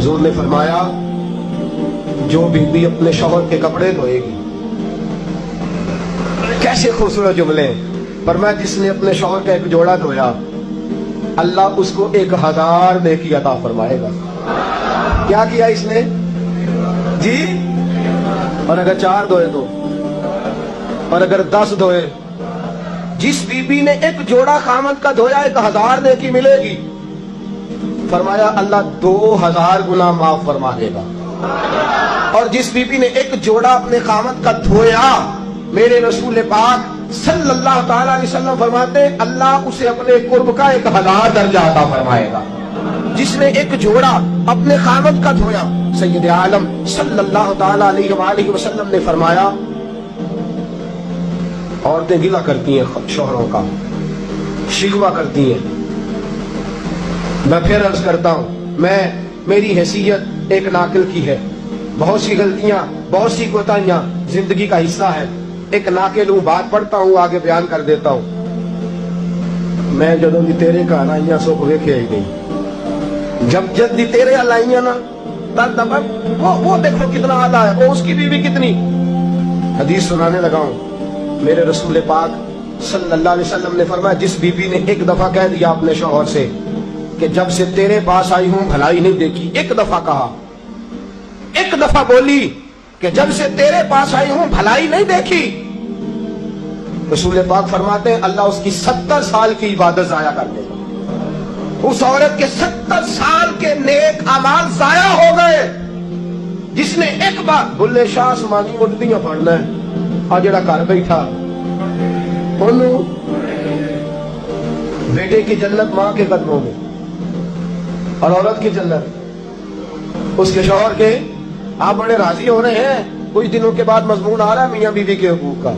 حضور نے فرمایا جو بیوی اپنے شوہر کے کپڑے دھوئے گی، کیسے خوبصورت جملے ہیں، فرمایا جس نے اپنے شوہر کا ایک جوڑا دھویا اللہ اس کو 1000 نیکی عطا فرمائے گا۔ کیا کیا اس نے جی؟ اور اگر 4 دھوئے تو، اور اگر 10 دھوئے، جس بی بی نے ایک جوڑا خامد کا دھویا 1000 نیکی ملے گی، فرمایا اللہ 2000 گناہ معاف فرما دے گا۔ اور جس بی بی نے ایک جوڑا اپنے خامد کا دھویا، میرے رسول پاک صلی اللہ تعالی علیہ وسلم فرماتے اللہ اسے اپنے قرب کا 1000 درجہ عطا فرمائے گا۔ جس نے ایک جوڑا اپنے خامد کا دھویا، سید عالم صلی اللہ تعالی علیہ وآلہ وسلم نے فرمایا عورتیں گلہ کرتی ہیں شوہروں کا، شکوہ کرتی ہیں۔ میں پھر عرض کرتا ہوں، میری حیثیت ایک ناقل کی ہے، بہت سی غلطیاں، بہت سی کوتاہیاں زندگی کا حصہ ہے، ایک ناقل ہوں، بات پڑھتا ہوں آگے بیان کر دیتا ہوں۔ میں جدوں دی تیرے گھر آئیاں سو کو ویکھے آئی گئی، جب دی تیرے ہل آئیاں نا تب وہ دیکھو کتنا آلہ ہے، وہ اس کی بیوی کتنی۔ حدیث سنانے لگا ہوں، میرے رسول پاک صلی اللہ علیہ وسلم نے فرمایا جس بیوی نے ایک دفعہ کہہ دیا اپنے شوہر سے کہ جب سے تیرے پاس آئی ہوں بھلائی نہیں دیکھی، ایک دفعہ کہا، ایک دفعہ بولی کہ جب سے تیرے پاس آئی ہوں بھلائی نہیں دیکھی، رسول پاک فرماتے ہیں اللہ اس کی 70 سال کی عبادت ضائع کر دے گا۔ اس عورت کے 70 سال کے نیک اعمال ضائع ہو گئے، جس نے ایک بار بلے شاہ آسمانی اٹھدیاں پڑھنا ہے، آ جڑا گھر بیٹھا انہوں بیٹے کی جنت ماں کے قدموں میں، اور عورت کی جنت اس کے شوہر کے۔ آپ بڑے راضی ہو رہے ہیں، کچھ دنوں کے بعد مضمون آ رہا ہے میاں بیوی کے حقوق کا،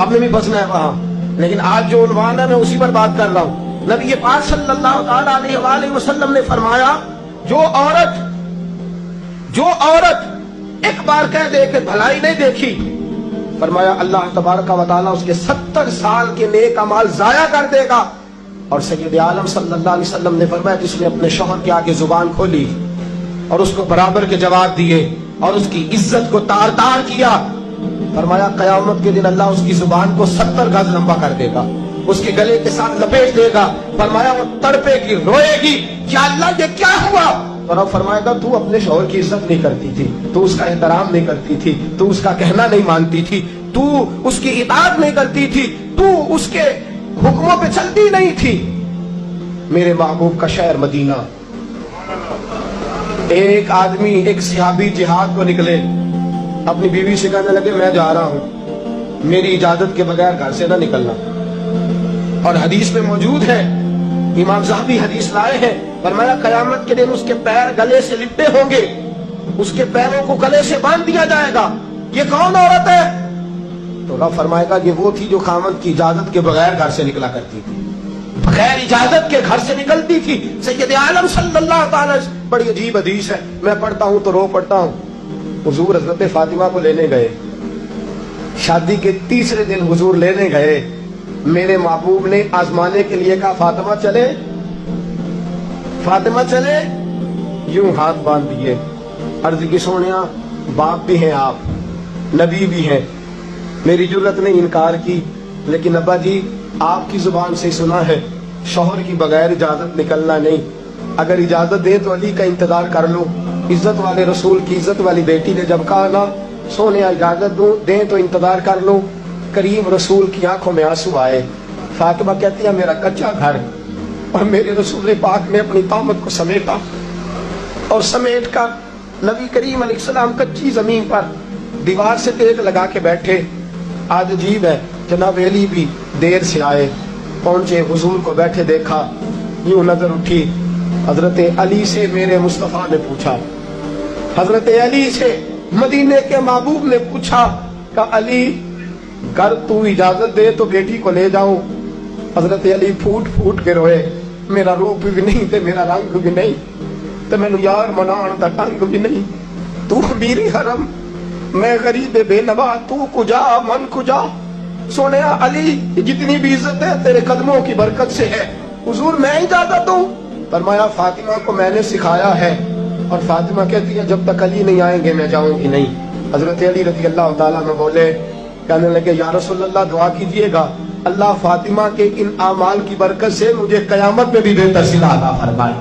آپ نے بھی بچنا ہے وہاں، لیکن آج جو عنوان ہے میں اسی پر بات کر رہا ہوں۔ نبی پاک صلی اللہ تعالی علیہ وآلہ وسلم نے فرمایا جو عورت ایک بار کہہ دے کہ بھلائی نہیں دیکھی، فرمایا اللہ تبارک و تعالی اس کے 70 سال کے نیک اعمال ضائع کر دے گا۔ اور سید عالم صلی اللہ علیہ وسلم نے فرمایا جس نے اپنے شوہر کے آگے زبان کھولی اور اس کو برابر کے جواب دیے اور اس کی عزت کو تار تار کیا، فرمایا قیامت کے دن اللہ اس کی زبان کو 70 گز لمبا کر دے گا، اس کے گلے کے ساتھ لپیٹ دے گا، فرمایا وہ تڑپے گی، روئے گی، کیا اللہ یہ کیا ہوا؟ اور اب فرمائے گا تو اپنے شوہر کی عزت نہیں کرتی تھی، تو اس کا احترام نہیں کرتی تھی، تو اس کا کہنا نہیں مانتی تھی، تو اس کی اطاعت نہیں کرتی تھی، تو اس کے حکموں پہ چلتی نہیں تھی۔ میرے محبوب کا شہر مدینہ، ایک آدمی، ایک صحابی جہاد کو نکلے، اپنی بیوی سے کہنے لگے میں جا رہا ہوں، میری اجازت کے بغیر گھر سے نہ نکلنا۔ اور حدیث میں موجود ہے، امام ذہبی حدیث لائے ہیں، فرمایا قیامت کے دن اس کے پیر گلے سے لپٹے ہوں گے، اس کے پیروں کو گلے سے باندھ دیا جائے گا، یہ کون عورت ہے؟ تو رب فرمائے گا یہ وہ تھی جو خامد کی اجازت کے بغیر گھر سے نکلا کرتی تھی، بغیر اجازت کے گھر سے نکلتی تھی۔ سید عالم صلی اللہ تعالی، بڑی عجیب حدیث ہے، میں پڑھتا ہوں تو رو پڑھتا ہوں۔ حضور حضرت فاطمہ کو لینے گئے، شادی کے تیسرے دن حضور لینے گئے، میرے محبوب نے آزمانے کے لیے کہا فاطمہ چلے، فاطمہ چلے، یوں ہاتھ باندھ دیے، عرض کی سونیا باپ بھی ہیں آپ، نبی بھی ہیں، میری جرت نے انکار کی، لیکن ابا جی آپ کی زبان سے سنا ہے شوہر کی بغیر اجازت نکلنا نہیں، اگر اجازت دیں تو علی کا انتظار کر لو۔ عزت والے رسول کی عزت والی بیٹی نے جب کہا نا سونے اجازت دیں تو انتظار کر لو، کریم رسول کی آنکھوں میں آنسو آئے۔ فاطمہ کہتی ہے میرا کچا گھر، اور میرے رسول پاک نے اپنی طامت کو سمیٹا، اور سمیٹ کر نبی کریم علیہ السلام کچی زمین پر دیوار سے ٹیک لگا کے بیٹھے۔ آج عجیب ہے، جناب علی بھی دیر سے آئے، پہنچے، حضور کو بیٹھے دیکھا، یوں نظر اٹھی، حضرت علی سے میرے مصطفیٰ نے پوچھا، حضرت علی سے مدینے کے محبوب نے پوچھا کہ علی گر تو اجازت دے تو بیٹی کو لے جاؤں۔ حضرت علی پھوٹ پھوٹ کے روئے، میرا روپ بھی نہیں تے میرا رنگ بھی نہیں تے میں یار منان دا ٹنگ بھی نہیں، تو میری حرم میں غریب بے نوا، تو کجا من کجا۔ سونے علی جتنی بھی عزت ہے تیرے قدموں کی برکت سے ہے، حضور میں اجازت دوں؟ فرمایا فاطمہ کو میں نے سکھایا ہے اور فاطمہ کہتی ہے جب تک علی نہیں آئیں گے میں جاؤں گی نہیں. حضرت علی رضی اللہ تعالیٰ عنہ بولے, کہنے لگے یا رسول اللہ دعا کیجئے گا اللہ فاطمہ کے ان اعمال کی برکت سے مجھے قیامت میں بھی بہتر صلہ عطا فرمائے.